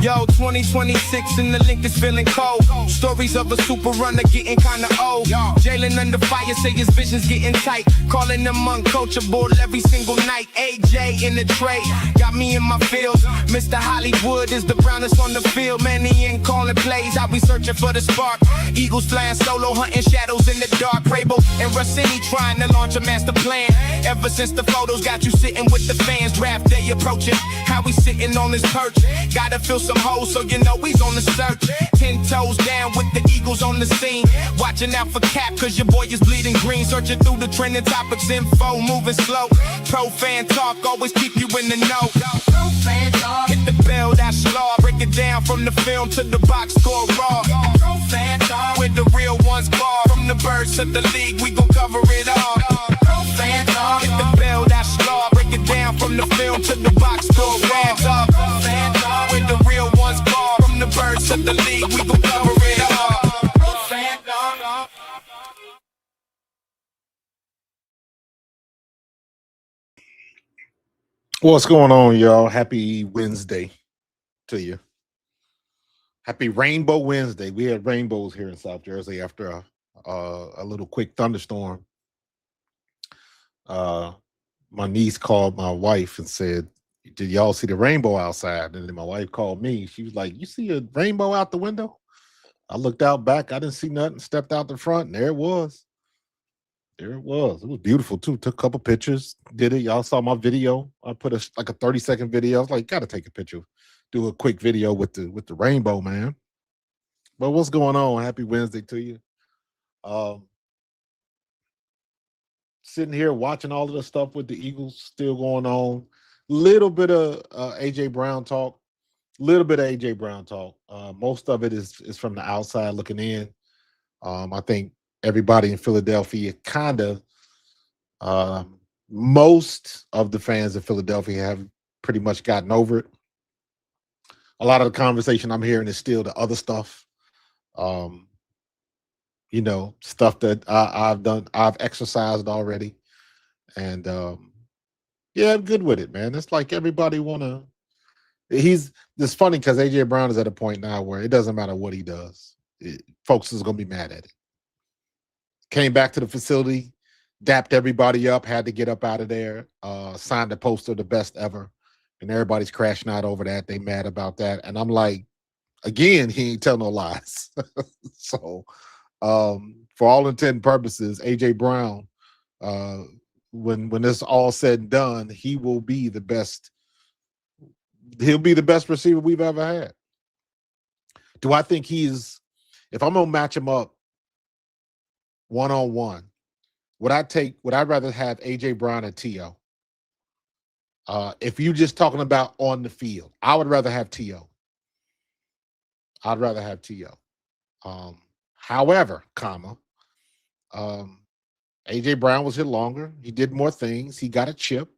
Yo, 2026 and the link is feeling cold. Stories of a super runner getting kinda old. Jalen under fire, say his vision's getting tight. Calling them uncoachable every single night. AJ in the tray, got me in my fields. Mr. Hollywood is the brownest on the field. Man, he ain't calling plays, I'll be searching for the spark. Eagles flying solo, hunting shadows in the dark. Prabo and Rossini trying to launch a master plan. Ever since the photos got you sitting with the fans. Draft day approaching, how we sitting on this perch. Gotta fill some holes, so you know he's on the search. 10 toes down with the Eagles on the scene. Watching out for Cap, cause your boy is bleeding green. Searching through the trending topics, info moving slow. Pro fan talk, always keep you in the know. Pro fan talk. Hit the bell, that's law. Break it down from the film to the box score raw. Pro fan talk. Where the real ones bar. From the birds to the league, we gon' cover it all. Pro fan talk. Hit the bell, that's law. Break it down from the film to the box score raw. Pro fan talk. Where the real ones bar. From the birds to the league, we gon' cover it all. Pro fan talk. What's going on, y'all? Happy Wednesday to you. Happy Rainbow Wednesday. We had rainbows here in South Jersey after a little quick thunderstorm. My niece called my wife and said, "Did y'all see the rainbow outside?" And then my wife called me. She was like, "You see a rainbow out the window?" I looked out back. I didn't see nothing. Stepped out the front, and there it was. There it was. It was beautiful too. Took a couple pictures. Did it? Y'all saw my video. I put a 30-second video. I was like, gotta take a picture. Do a quick video with the rainbow, man. But what's going on? Happy Wednesday to you. Sitting here watching all of the stuff with the Eagles still going on. Little bit of AJ Brown talk. Little bit of AJ Brown talk. Most of it is from the outside looking in. I think everybody in Philadelphia kind of, most of the fans of Philadelphia have pretty much gotten over it. A lot of the conversation I'm hearing is still the other stuff. Stuff that I've exercised already. And yeah, I'm good with it, man. It's like everybody it's funny because AJ Brown is at a point now where it doesn't matter what he does. Folks is going to be mad at it. Came back to the facility, dapped everybody up, had to get up out of there, signed the poster, the best ever. And everybody's crashing out over that. They mad about that. And I'm like, again, he ain't tell no lies. So for all intent and purposes, AJ Brown, when this all said and done, he will be the best. He'll be the best receiver we've ever had. Do I think if I'm going to match him up one-on-one, would I rather have AJ Brown and T.O.? If you're just talking about on the field, I would rather have T.O. I'd rather have T.O. However, AJ Brown was here longer. He did more things. He got a chip.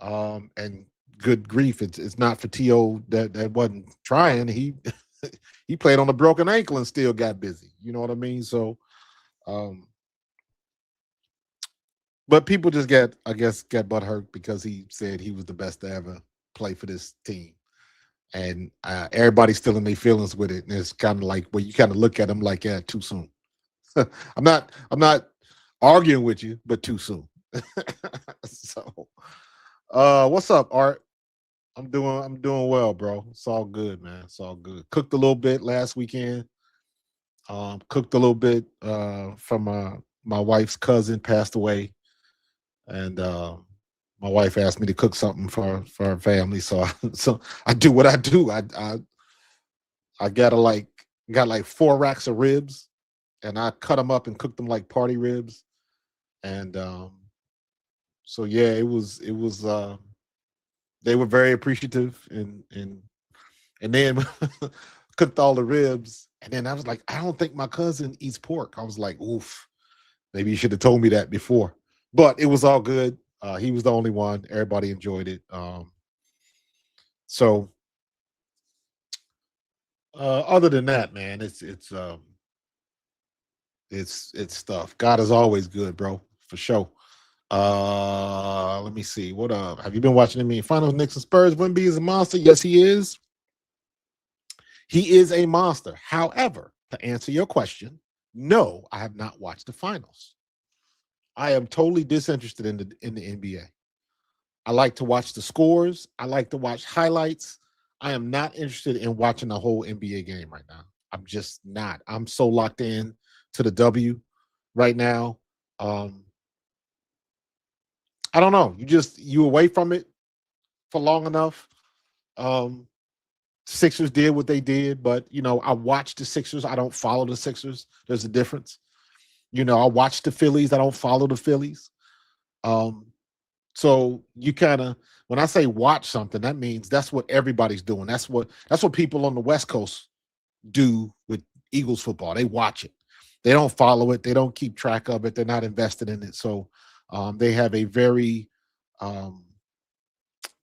And good grief, it's not for T.O. that wasn't trying. He he played on a broken ankle and still got busy. You know what I mean? So but people just got butthurt because he said he was the best to ever play for this team. And everybody's still in their feelings with it. And it's kind of like, well, you kind of look at them like, yeah, too soon. I'm not arguing with you, but too soon. So what's up, Art? I'm doing well, bro. It's all good, man. It's all good. Cooked a little bit last weekend. Cooked a little bit from my wife's cousin passed away. And my wife asked me to cook something for her family, so I do what I do. I got like 4 racks of ribs, and I cut them up and cooked them like party ribs, and so yeah, it was they were very appreciative, and then cooked all the ribs, and then I was like, I don't think my cousin eats pork. I was like, oof, maybe you should have told me that before. But it was all good. He was the only one. Everybody enjoyed it. So other than that, man, it's stuff. God is always good, bro, for sure. Let me see. What up? Have you been watching NBA Finals? Knicks and Spurs. Wemby is a monster. Yes, he is. He is a monster. However, to answer your question, no, I have not watched the finals. I am totally disinterested in the NBA. I like to watch the scores. I like to watch highlights. I am not interested in watching the whole NBA game right now. I'm just not. I'm so locked in to the W right now. Um, I don't know. You away from it for long enough. Um, Sixers did what they did, but I watch the Sixers. I don't follow the Sixers. There's a difference. I watch the Phillies. I don't follow the Phillies. Um, so you kind of, when I say watch something, that means that's what everybody's doing. That's what people on the West Coast do with Eagles football. They watch it. They don't follow it. They don't keep track of it. They're not invested in it. So they have a very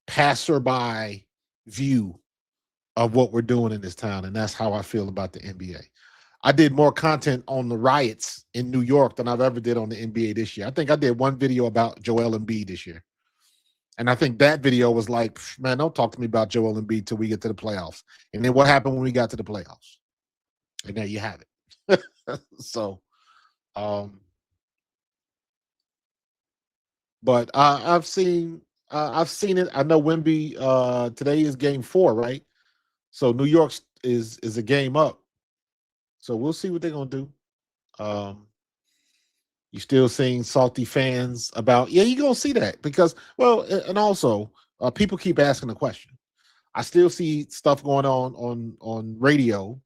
passerby view of what we're doing in this town, and that's how I feel about the NBA. I did more content on the riots in New York than I've ever did on the NBA this year. I think I did one video about Joel Embiid this year. And I think that video was like, man, don't talk to me about Joel Embiid till we get to the playoffs. And then what happened when we got to the playoffs? And there you have it. So, but I've seen it. I know Wemby. Today is game 4, right? So New York is a game up. So we'll see what they're gonna do. You still seeing salty fans about, yeah, you're gonna see that because, well, and also people keep asking the question. I still see stuff going on radio.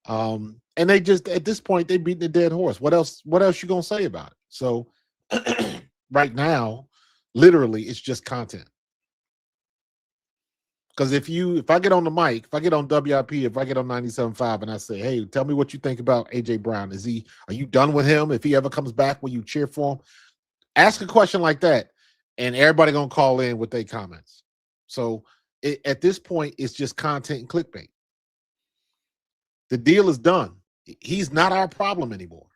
And they just, at this point, they beat the dead horse. What else you gonna say about it? So right now, literally, it's just content. Because if I get on the mic, if I get on WIP, if I get on 97.5 and I say, hey, tell me what you think about AJ Brown. Are you done with him? If he ever comes back, will you cheer for him? Ask a question like that, and everybody gonna call in with their comments. So at this point, it's just content and clickbait. The deal is done. He's not our problem anymore.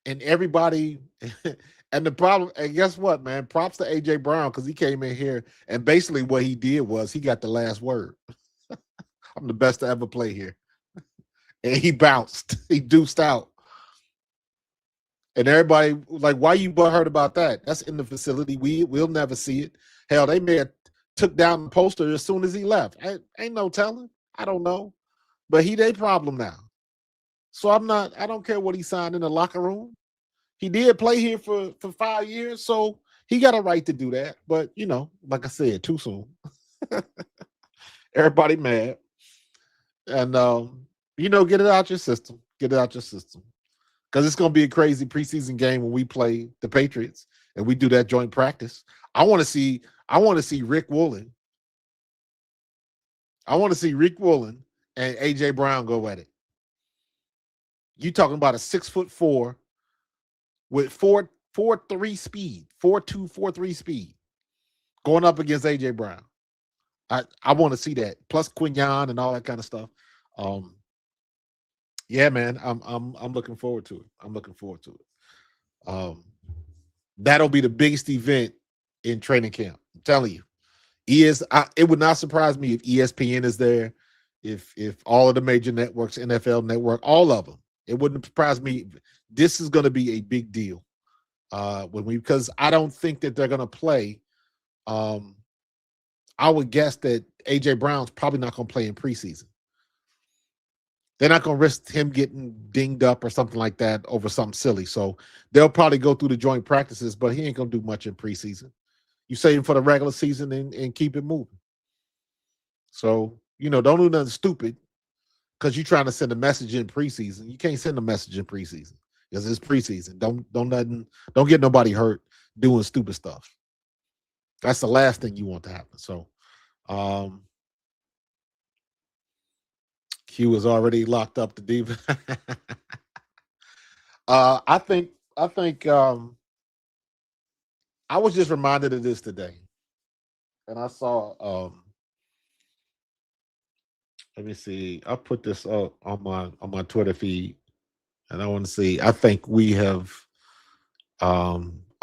And everybody, and the problem, and guess what, man? Props to AJ Brown, because he came in here and basically what he did was he got the last word. I'm the best to ever play here. And he bounced. He deuced out. And everybody was like, why you butthurt about that? That's in the facility. We'll never see it. Hell, they may have took down the poster as soon as he left. Ain't no telling. I don't know. But he their problem now. So I don't care what he signed in the locker room. He did play here for 5 years, so he got a right to do that. But, like I said, too soon. Everybody mad. And, get it out your system. Get it out your system. Because it's going to be a crazy preseason game when we play the Patriots and we do that joint practice. I want to see Rick Woolen. I want to see Rick Woolen and AJ Brown go at it. You talking about a 6'4" with 4.3 speed, 4.2, 4.3 speed, going up against AJ Brown. I want to see that. Plus Quignon and all that kind of stuff. Yeah, man, I'm looking forward to it. I'm looking forward to it. That'll be the biggest event in training camp. I'm telling you. It would not surprise me if ESPN is there, if all of the major networks, NFL Network, all of them. It wouldn't surprise me. This is going to be a big deal because I don't think that they're going to play. I would guess that AJ Brown's probably not going to play in preseason. They're not going to risk him getting dinged up or something like that over something silly. So they'll probably go through the joint practices, but he ain't going to do much in preseason. You save him for the regular season and keep it moving. So, don't do nothing stupid because you're trying to send a message in preseason. You can't send a message in preseason because it's preseason. Don't get nobody hurt doing stupid stuff. That's the last thing you want to happen. So, Q is already locked up the diva. I think I was just reminded of this today, and I saw. Let me see. I put this up on my Twitter feed, and I want to see. I think we have.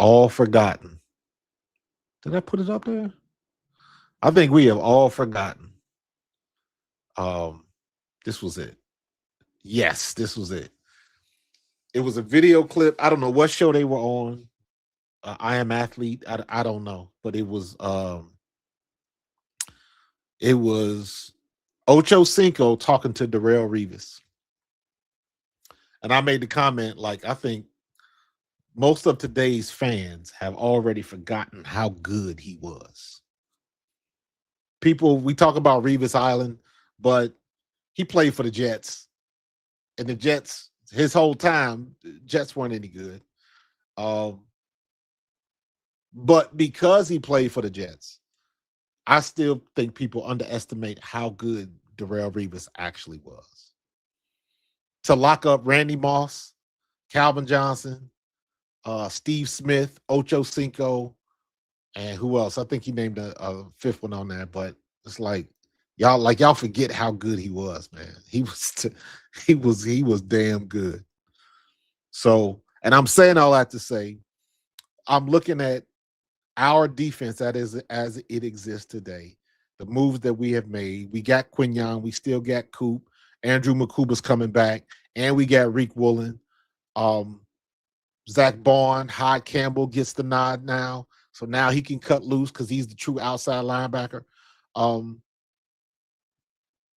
all forgotten. Did I put it up there? I think we have all forgotten. This was it. Yes, this was it. It was a video clip. I don't know what show they were on. I Am Athlete. I don't know, but it was Ocho Cinco talking to Darrell Revis. And I made the comment, like, I think most of today's fans have already forgotten how good he was. People, we talk about Revis Island, but he played for the Jets. And the Jets, his whole time, Jets weren't any good. But because he played for the Jets, I still think people underestimate how good Darrell Revis actually was. To lock up Randy Moss, Calvin Johnson, Steve Smith, Ocho Cinco, and who else? I think he named a fifth one on there, but it's like y'all forget how good he was, man. He was damn good. So, and I'm saying all that to say, I'm looking at our defense as it exists today, the moves that we have made. We got Quignon, we still got Coop, Andrew McCuba's coming back, and we got Reek Woolen. Zach Bond, Hyde Campbell gets the nod now. So now he can cut loose because he's the true outside linebacker.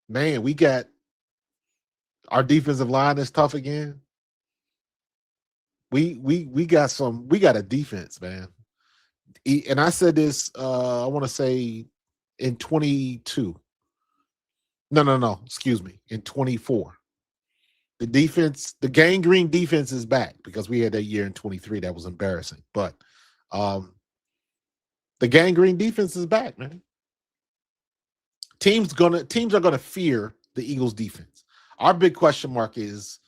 Man, we got our defensive line is tough again. We got a defense, man. And I said this, I want to say in 22. No, excuse me, in 24. The defense, the gangrene defense is back because we had that year in 23 that was embarrassing. But the gangrene defense is back, man. Teams are gonna fear the Eagles defense. Our big question mark is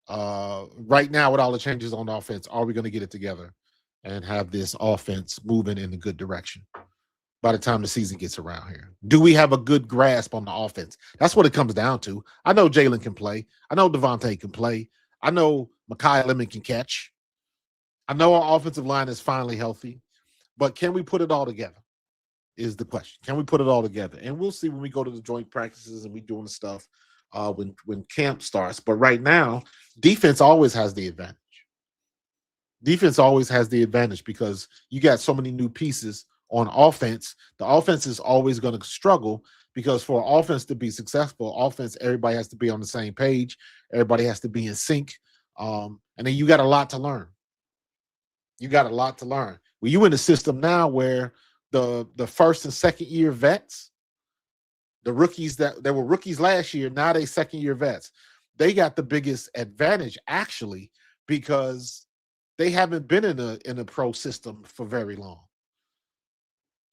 right now with all the changes on offense, are we going to get it together and have this offense moving in a good direction by the time the season gets around here? Do we have a good grasp on the offense? That's what it comes down to. I know Jalen can play. I know Devontae can play. I know Mekhi Lemon can catch. I know our offensive line is finally healthy. But can we put it all together is the question. Can we put it all together? And we'll see when we go to the joint practices and we doing the stuff when camp starts. But right now, defense always has the advantage. Defense always has the advantage because you got so many new pieces on offense. The offense is always going to struggle because for offense to be successful, everybody has to be on the same page. Everybody has to be in sync. And then you got a lot to learn. Well, you in a system now where the first and second year vets, the rookies that were rookies last year, now they second year vets. They got the biggest advantage actually because they haven't been in a pro system for very long.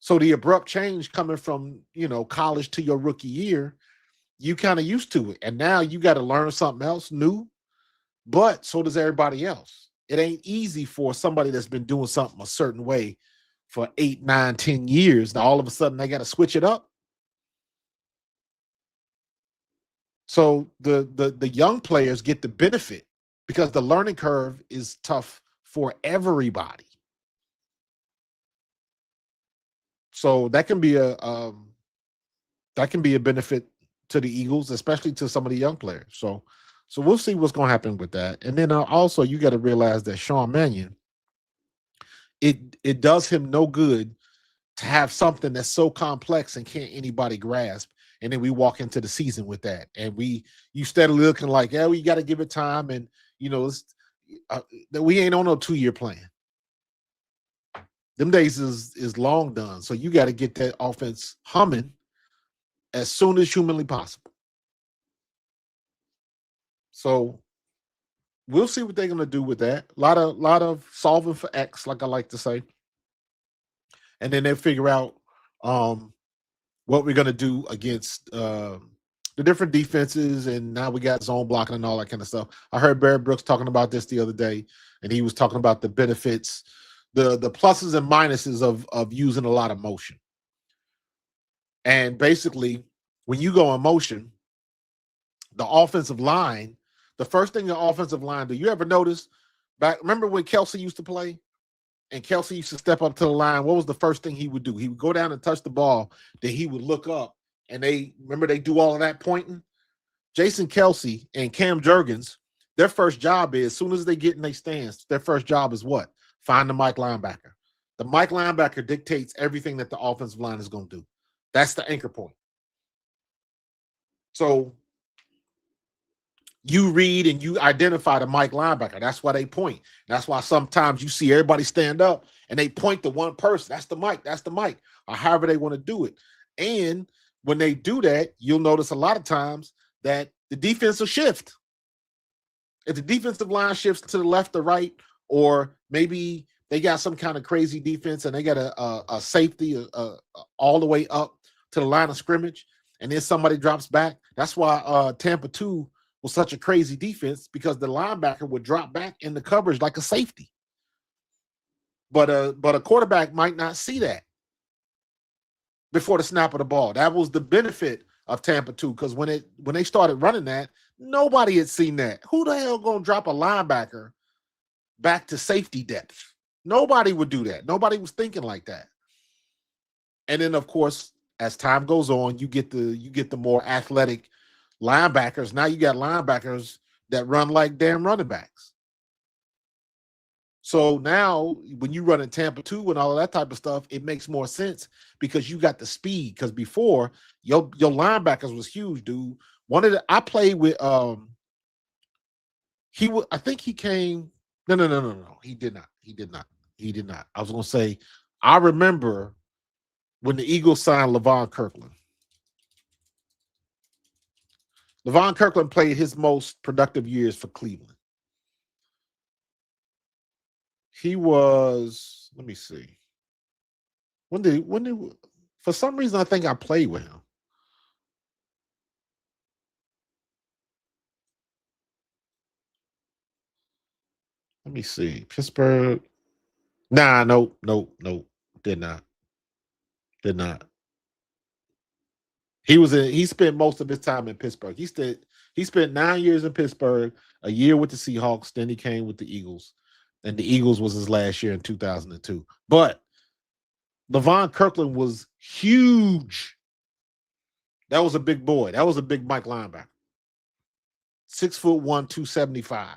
So the abrupt change coming from, college to your rookie year, you kind of used to it. And now you got to learn something else new, but so does everybody else. It ain't easy for somebody that's been doing something a certain way for 8, 9, 10 years. Now, all of a sudden, they got to switch it up. So the young players get the benefit because the learning curve is tough for everybody. So that can be a benefit to the Eagles, especially to some of the young players. So we'll see what's going to happen with that. And then also you got to realize that Sean Mannion, it does him no good to have something that's so complex and can't anybody grasp. And then we walk into the season with that. And you steadily looking like, yeah, we got to give it time. And, we ain't on no 2-year plan. Them days is long done. So you got to get that offense humming as soon as humanly possible. So we'll see what they're going to do with that. A lot of solving for X, like I like to say. And then they figure out what we're going to do against the different defenses. And now we got zone blocking and all that kind of stuff. I heard Barry Brooks talking about this the other day, and he was talking about the benefits, the pluses and minuses of using a lot of motion. And basically, when you go in motion, the offensive line, the first thing the offensive line do, you ever notice remember when Kelsey used to play? and Kelsey used to step up to the line, what was the first thing he would do? He would go down and touch the ball, then he would look up, and they do all of that pointing. Jason Kelsey and Cam Jurgens, their first job is, as soon as they get in their stance, their first job is what? Find the Mike linebacker. The Mike linebacker dictates everything that the offensive line is going to do. That's the anchor point. So you read and you identify the Mike linebacker. That's why they point. That's why sometimes you see everybody stand up and they point to one person. That's the Mike. That's the Mike. Or however they want to do it. And when they do that, you'll notice a lot of times that the defense will shift. If the defensive line shifts to the left or right, or maybe they got some kind of crazy defense and they got a safety all the way up to the line of scrimmage, and then somebody drops back. That's why Tampa 2 was such a crazy defense, because the linebacker would drop back in the coverage like a safety. But a quarterback might not see that before the snap of the ball. That was the benefit of Tampa 2, because when they started running that, nobody had seen that. Who the hell gonna drop a linebacker back to safety depth? Nobody would do that. Nobody was thinking like that. And then, of course, as time goes on, you get the more athletic linebackers. Now you got linebackers that run like damn running backs. So now when you run in Tampa 2 and all of that type of stuff, it makes more sense because you got the speed. Because before, your linebackers was huge, dude. I played with I think he came. No. He did not. I was gonna say, I remember when the Eagles signed Levon Kirkland. Levon Kirkland played his most productive years for Cleveland. He was, let me see. For some reason, I think I played with him. Let me see. Pittsburgh. Nah, nope. Did not. He spent most of his time in Pittsburgh. He spent 9 years in Pittsburgh, a year with the Seahawks, then he came with the Eagles. And the Eagles was his last year in 2002. But Levon Kirkland was huge. That was a big boy. That was a big Mike linebacker. 6'1", 275.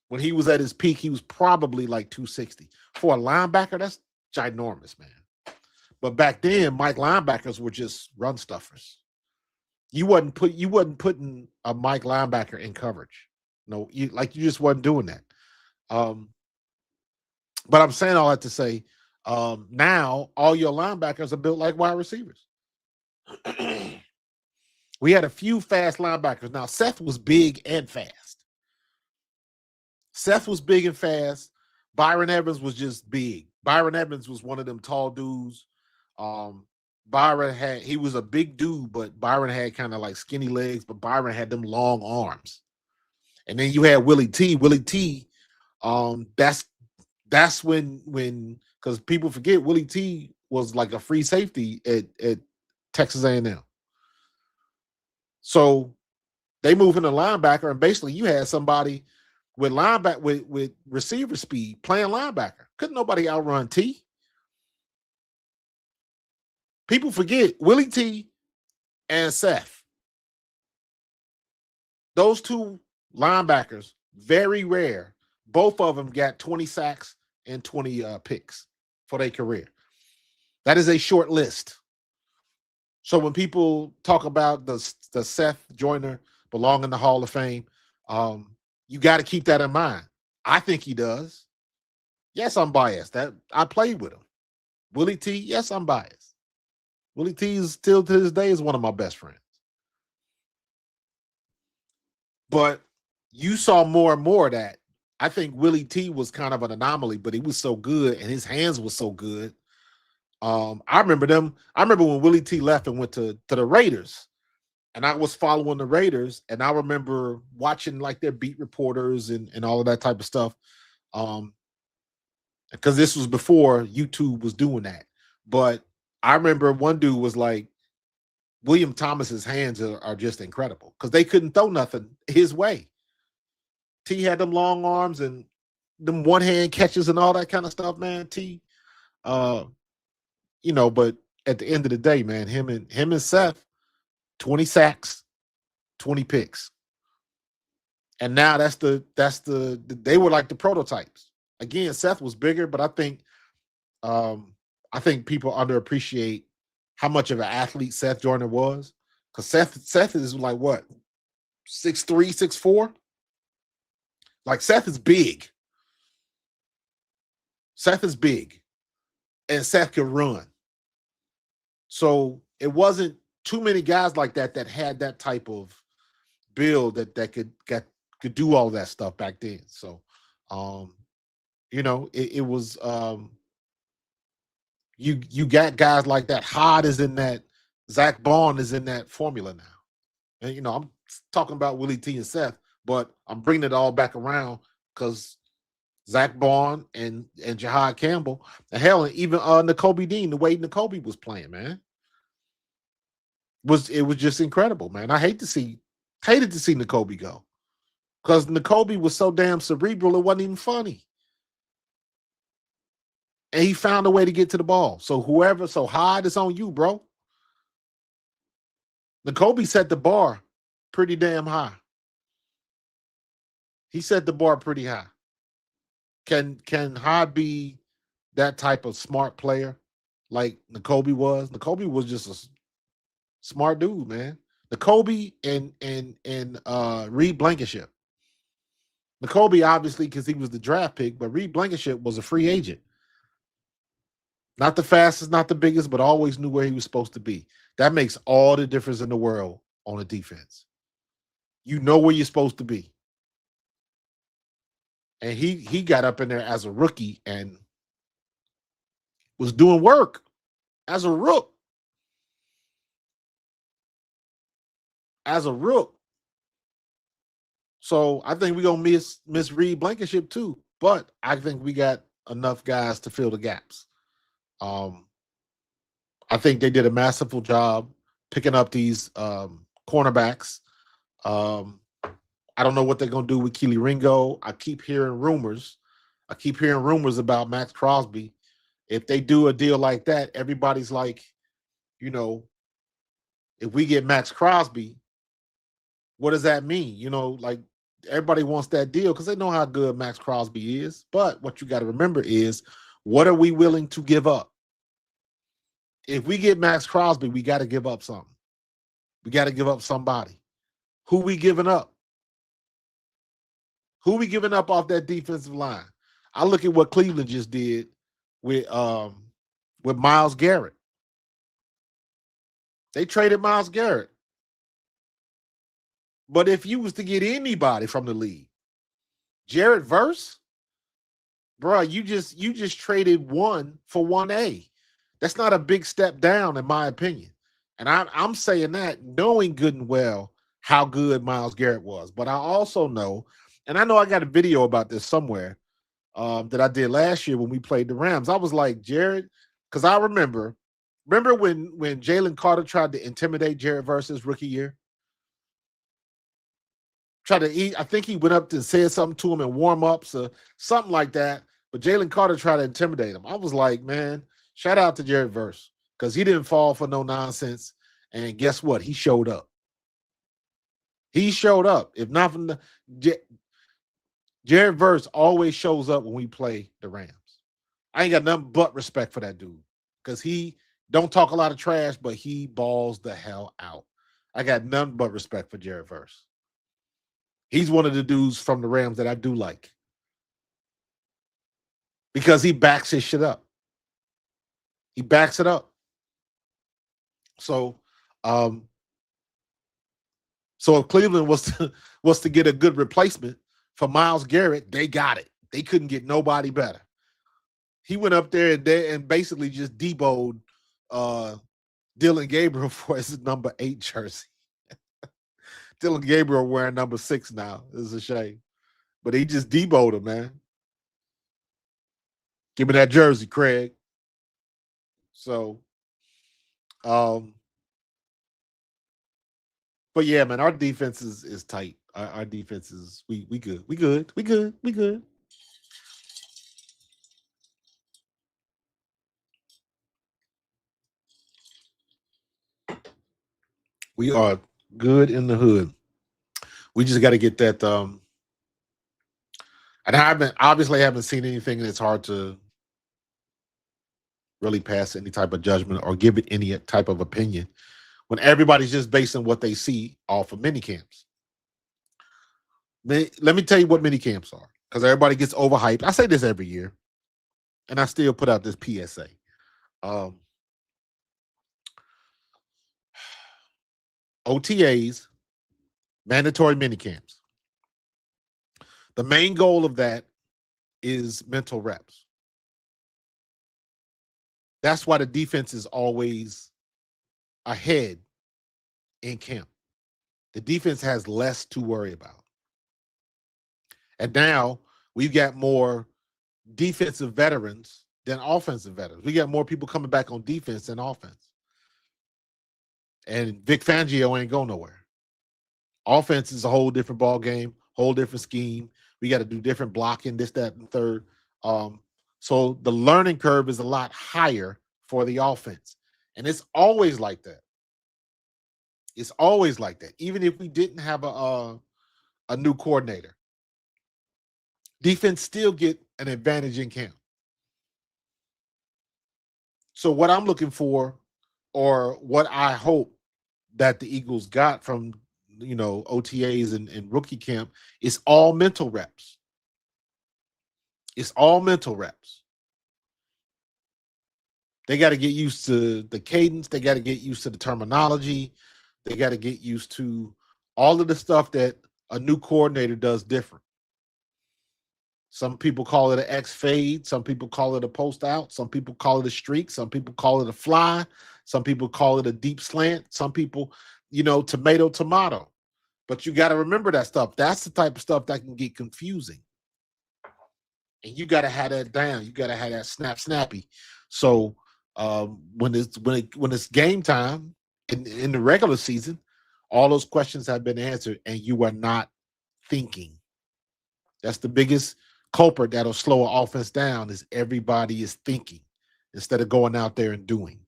When he was at his peak, he was probably like 260. For a linebacker, that's ginormous, man. But back then, Mike linebackers were just run stuffers. You wasn't putting a Mike linebacker in coverage. No, you just wasn't doing that. But I'm saying all that to say, now all your linebackers are built like wide receivers. We had a few fast linebackers. Now, Seth was big and fast. Byron Evans was just big. Byron Evans was one of them tall dudes. He was a big dude, but Byron had kind of like skinny legs, but Byron had them long arms. And then you had Willie T. That's when because people forget Willie T was like a free safety at Texas A&M. So they move into linebacker, and basically you had somebody with with receiver speed playing linebacker. Couldn't nobody outrun T. People forget Willie T and Seth. Those two linebackers, very rare. Both of them got 20 sacks and 20 picks for their career. That is a short list. So when people talk about the Seth Joyner belong in the Hall of Fame, you got to keep that in mind. I think he does. Yes, I'm biased. That I played with him. Willie T, yes, I'm biased. Willie T is still to this day is one of my best friends. But you saw more and more of that. I think Willie T was kind of an anomaly, but he was so good and his hands were so good. I remember when Willie T left and went to the Raiders, and I was following the Raiders, and I remember watching like their beat reporters and all of that type of stuff. Because this was before YouTube was doing that. But I remember one dude was like, William Thomas's hands are just incredible because they couldn't throw nothing his way. T had them long arms, and them one hand catches and all that kind of stuff, man. Uh, but at the end of the day, man, him and Seth, 20 sacks, 20 picks. And now they were like the prototypes. Again, Seth was bigger, but I think people underappreciate how much of an athlete Seth Jordan was. Because Seth is like what? 6'3", 6'4"? Like Seth is big. Seth is big. And Seth could run. So it wasn't too many guys like that had that type of build that could do all that stuff back then. So it was you got guys like that. Hod is in that, Zach Bond is in that formula now. And I'm talking about Willie T and Seth, but I'm bringing it all back around because Zach Bond and Jahad Campbell, and hell, and even Nakobe Dean, the way Nakobe was playing, man, it was just incredible, man. I hated to see Nakobe go because Nakobe was so damn cerebral, it wasn't even funny. And he found a way to get to the ball. So Hod is on you, bro. Nakobe set the bar pretty damn high. He set the bar pretty high. Can Hod be that type of smart player like Nakobe was? Nakobe was just a smart dude, man. Nakobe and Reed Blankenship. Nakobe, obviously, because he was the draft pick, but Reed Blankenship was a free agent. Not the fastest, not the biggest, but always knew where he was supposed to be. That makes all the difference in the world on a defense. You know where you're supposed to be. And he got up in there as a rookie and was doing work as a rook. So I think we're gonna miss Reed Blankenship too. But I think we got enough guys to fill the gaps. I think they did a masterful job picking up these cornerbacks. I don't know what they're gonna do with Keely Ringo. I keep hearing rumors about Max Crosby. If they do a deal like that, everybody's like, if we get Max Crosby, what does that mean? Like everybody wants that deal because they know how good Max Crosby is. But what you got to remember is, what are we willing to give up? If we get Max Crosby, we got to give up something. We got to give up somebody. Who we giving up? Who we giving up off that defensive line? I look at what Cleveland just did with Myles Garrett. They traded Myles Garrett. But if you was to get anybody from the league, Jared Verse, bro, you just traded one for 1A. That's not a big step down, in my opinion. And I'm saying that knowing good and well how good Myles Garrett was. But I also know, and I know I got a video about this somewhere that I did last year when we played the Rams. I was like, Jared, because I remember when Jalen Carter tried to intimidate Jared Verse's rookie year? I think he went up and said something to him in warm-ups or something like that. But Jalen Carter tried to intimidate him. I was like, man, shout out to Jared Verse because he didn't fall for no nonsense. And guess what? He showed up. He showed up. If not from Jared Verse always shows up when we play the Rams. I ain't got nothing but respect for that dude because he don't talk a lot of trash, but he balls the hell out. I got nothing but respect for Jared Verse. He's one of the dudes from the Rams that I do like because he backs his shit up. He backs it up. So if Cleveland was to get a good replacement for Myles Garrett, they got it. They couldn't get nobody better. He went up there and basically just deboed Dylan Gabriel for his number 8 jersey. Dylan Gabriel wearing number 6 now. It's a shame. But he just deboed him, man. Give me that jersey, Craig. So, but yeah, man, our defense is tight. Our defense is we good. We good. We are good in the hood. We just got to get that. And I haven't seen anything that's hard to really pass any type of judgment or give it any type of opinion when everybody's just basing what they see off of mini camps. Let me tell you what mini camps are, because everybody gets overhyped. I say this every year, and I still put out this PSA. Um, OTAs, mandatory mini camps. The main goal of that is mental reps. That's why the defense is always ahead in camp. The defense has less to worry about. And now we've got more defensive veterans than offensive veterans. We got more people coming back on defense than offense. And Vic Fangio ain't going nowhere. Offense is a whole different ball game, whole different scheme. We got to do different blocking, this, that, and third. So the learning curve is a lot higher for the offense. And it's always like that. It's always like that. Even if we didn't have a new coordinator, defense still get an advantage in camp. So what I'm looking for, or what I hope that the Eagles got from OTAs and rookie camp, is all mental reps. It's all mental reps. They got to get used to the cadence. They got to get used to the terminology. They got to get used to all of the stuff that a new coordinator does different. Some people call it an X fade. Some people call it a post out. Some people call it a streak. Some people call it a fly. Some people call it a deep slant. Some people, tomato. But you got to remember that stuff. That's the type of stuff that can get confusing. And you got to have that down. You got to have that snappy. So when it's game time in the regular season, all those questions have been answered, and you are not thinking. That's the biggest culprit that'll slow an offense down, is everybody is thinking instead of going out there and doing.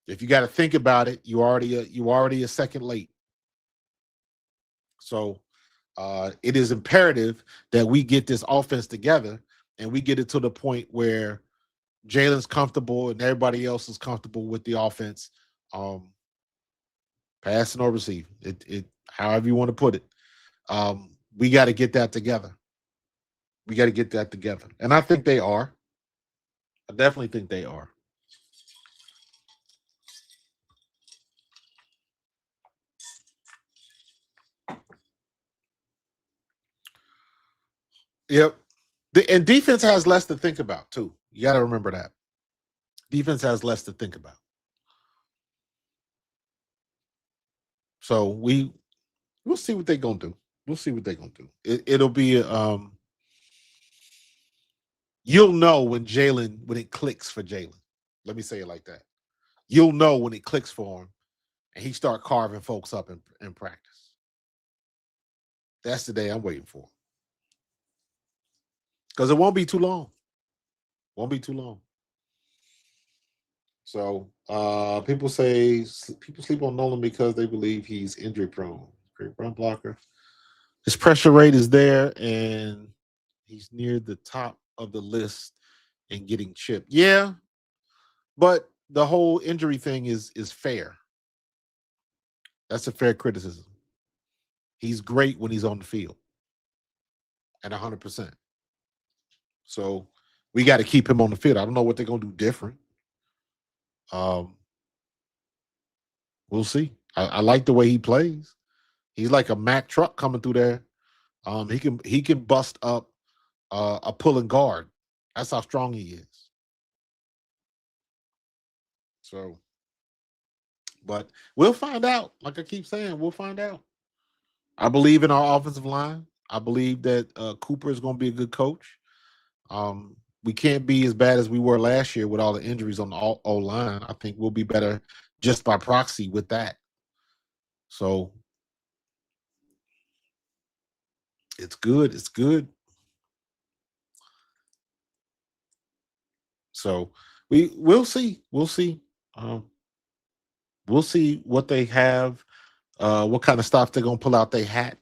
If you got to think about it, you already a second late. So it is imperative that we get this offense together and we get it to the point where Jalen's comfortable and everybody else is comfortable with the offense, passing or receiving. It however you want to put it. We got to get that together. We got to get that together. And I think they are. I definitely think they are. Yep. And defense has less to think about, too. You got to remember that. Defense has less to think about. So we'll see what they're going to do. We'll see what they're going to do. It'll be you'll know when it clicks for Jalen. Let me say it like that. You'll know when it clicks for him and he start carving folks up in practice. That's the day I'm waiting for. Because it won't be too long. Won't be too long. So people say people sleep on Nolan because they believe he's injury prone. Great run blocker. His pressure rate is there, and he's near the top of the list in getting chipped. Yeah, but the whole injury thing is fair. That's a fair criticism. He's great when he's on the field at 100%. So we got to keep him on the field. I don't know what they're going to do different. We'll see. I like the way he plays. He's like a Mack truck coming through there. He can bust up a pulling guard. That's how strong he is. So, but we'll find out. Like I keep saying, we'll find out. I believe in our offensive line. I believe that Cooper is going to be a good coach. We can't be as bad as we were last year with all the injuries on the O-line. I think we'll be better just by proxy with that. So it's good. It's good. So we'll see. We'll see. we'll see what they have, what kind of stuff they're gonna pull out their hat.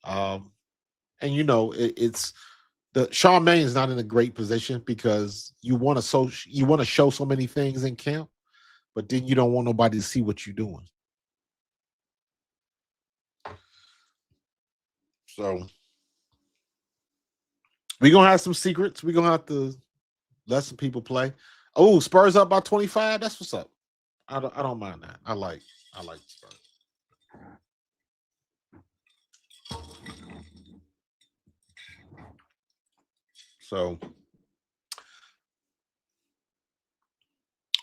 Um, and it's the Charmaine's not in a great position because you want to show so many things in camp, but then you don't want nobody to see what you're doing. So we're gonna have some secrets. We're gonna have to let some people play. Oh, Spurs up by 25. That's what's up. I don't mind that. I like Spurs. So,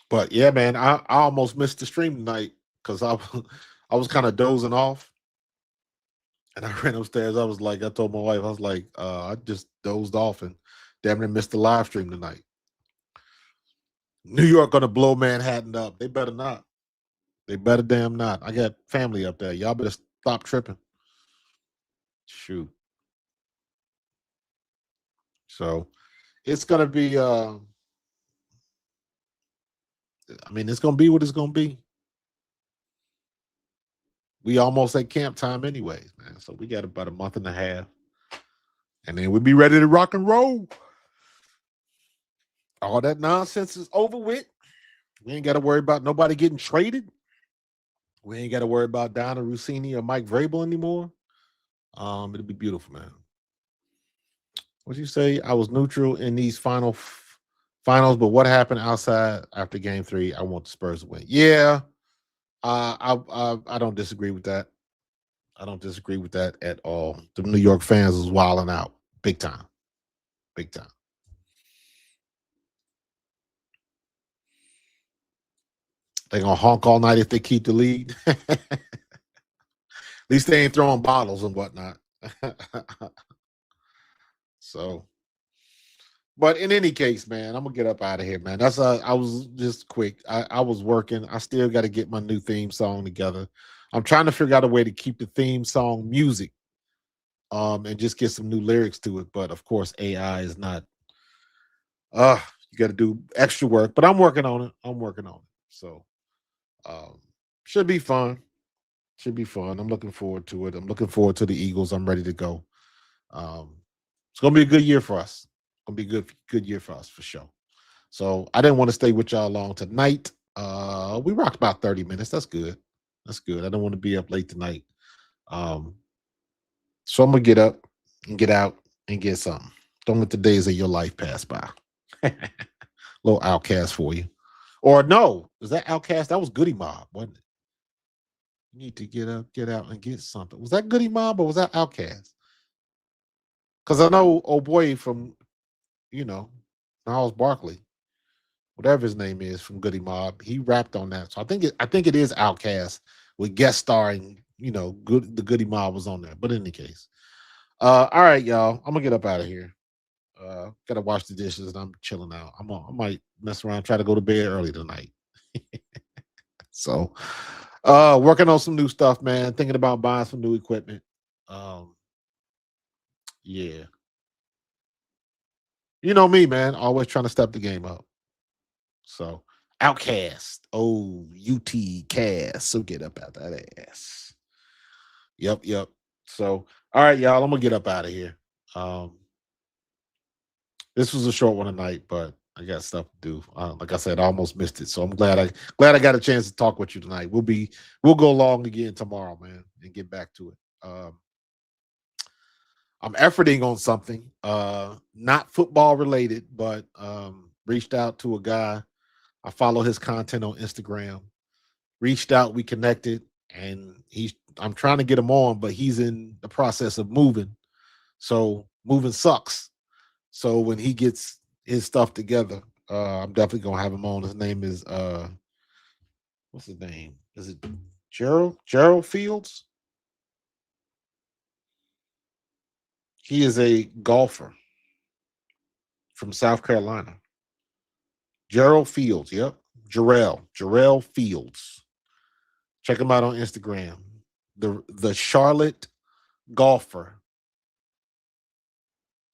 but yeah, man, I almost missed the stream tonight because I was kind of dozing off, and I ran upstairs. I told my wife, I was like, I just dozed off and damn near missed the live stream tonight. New York gonna blow Manhattan up. They better not. They better damn not. I got family up there. Y'all better stop tripping. Shoot. So it's gonna be. It's gonna be what it's gonna be. We almost at camp time anyways, man. So we got about a month and a half. And then we'll be ready to rock and roll. All that nonsense is over with. We ain't got to worry about nobody getting traded. We ain't got to worry about Donna Rossini or Mike Vrabel anymore. It'll be beautiful, man. What you say? I was neutral in these finals, but what happened outside after Game 3? I want the Spurs to win. Yeah, I don't disagree with that. I don't disagree with that at all. The New York fans was wilding out big time, big time. They gonna honk all night if they keep the lead. At least they ain't throwing bottles and whatnot. So, but in any case, man, I'm gonna get up out of here, man. That's I was just quick. I was working. I still got to get my new theme song together. I'm trying to figure out a way to keep the theme song music, and just get some new lyrics to it. But of course, AI is not. You got to do extra work, but I'm working on it. I'm working on it. So, um, should be fun. Should be fun. I'm looking forward to it. I'm looking forward to the Eagles. I'm ready to go. Um, it's gonna be a good year for us. It's gonna be good year for us for sure. So I didn't want to stay with y'all long tonight. We rocked about 30 minutes. That's good. That's good. I don't want to be up late tonight. Um, so I'm gonna get up and get out and get something. Don't let the days of your life pass by. Little outcast for you. Or no, was that outcast? That was Goody Mob, wasn't it? You need to get up, get out, and get something. Was that Goody Mob or was that outcast? Because I know old boy from, Niles Barkley, whatever his name is from Goody Mob, he rapped on that. So I think it is Outcast with guest starring, the Goody Mob was on there. But in any case. All right, y'all. I'm gonna get up out of here. Gotta wash the dishes and I'm chilling out. I might mess around, try to go to bed early tonight. So working on some new stuff, man. Thinking about buying some new equipment. Um, yeah. You know me, man. Always trying to step the game up. So Outcast. Oh, UT cast. So get up out that ass. Yep. So all right, y'all. I'm gonna get up out of here. Um, this was a short one tonight, but I got stuff to do. Like I said, I almost missed it. So I'm glad I got a chance to talk with you tonight. We'll go long again tomorrow, man, and get back to it. I'm efforting on something, not football related, but reached out to a guy. I follow his content on Instagram. Reached out, we connected, and I'm trying to get him on, but he's in the process of moving. So moving sucks. So when he gets his stuff together, I'm definitely gonna have him on. His name is what's his name? Is it Gerald Fields? He is a golfer from South Carolina. Gerald Fields, yep. Jarrell Fields. Check him out on Instagram. The Charlotte golfer.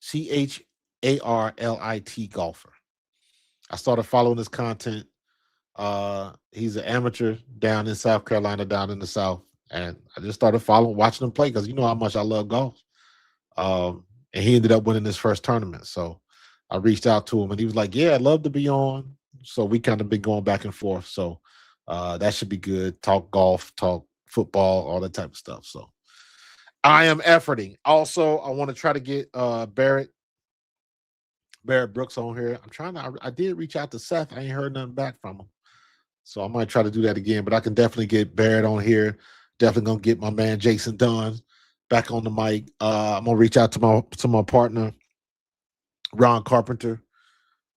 CHARLIT golfer. I started following his content He's an amateur down in South Carolina, down in the South. And I just started watching him play because you know how much I love golf. And he ended up winning his first tournament. So I reached out to him and he was like, yeah, I'd love to be on. So we kind of been going back and forth. So that should be good. Talk golf, talk football, all that type of stuff. So I am efforting. Also, I want to try to get Barrett Brooks on here. I did reach out to Seth. I ain't heard nothing back from him. So I might try to do that again, but I can definitely get Barrett on here. Definitely gonna get my man Jason Dunn back on the mic. I'm gonna reach out to my partner, Ron Carpenter,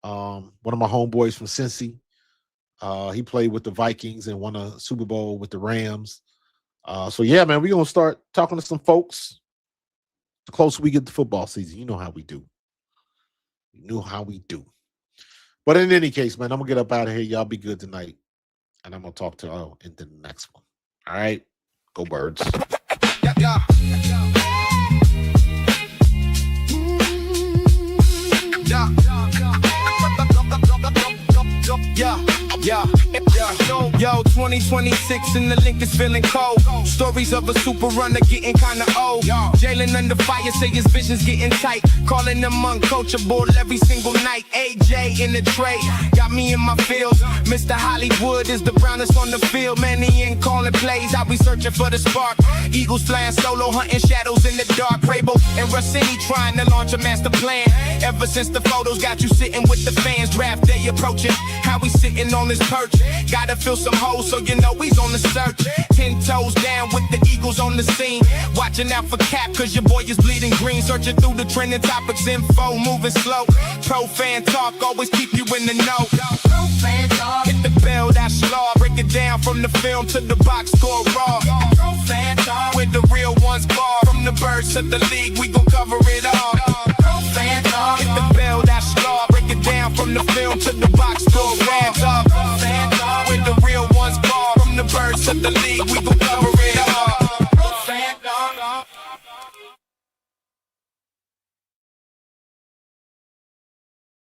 one of my homeboys from Cincy. He played with the Vikings and won a Super Bowl with the Rams. So yeah, man, we're gonna start talking to some folks the closer we get to football season. You know how we do. But in any case, man, I'm gonna get up out of here. Y'all be good tonight. And I'm gonna talk to y'all in the next one. All right. Go Birds. Yeah. Yo, 2026 and the link is feeling cold. Stories of a super runner getting kinda old. Jalen under fire, say his vision's getting tight. Calling them uncoachable every single night. AJ in the tray, got me in my fields. Mr. Hollywood is the brownest on the field. Man, he ain't calling plays, I'll be searching for the spark. Eagles flying solo, hunting shadows in the dark. Crable and Rossini trying to launch a master plan. Ever since the photos got you sitting with the fans. Draft day approaching, how we sitting on this perch. Gotta fill some holes, so you know he's on the search. 10 toes down with the Eagles on the scene. Watching out for Cap, cause your boy is bleeding green. Searching through the trending topics, info, moving slow. Pro fan talk, always keep you in the know. Pro fan talk. Hit the bell, that's law. Break it down from the film to the box score raw. Pro fan talk. Where the real ones bar. From the birds to the league, we gon' cover it all. Pro fan talk. Hit the bell, that's law. Break it down from the film to the box score raw. Pro fan talk. Where the real ones bar. From the birds to the league, we gon' cover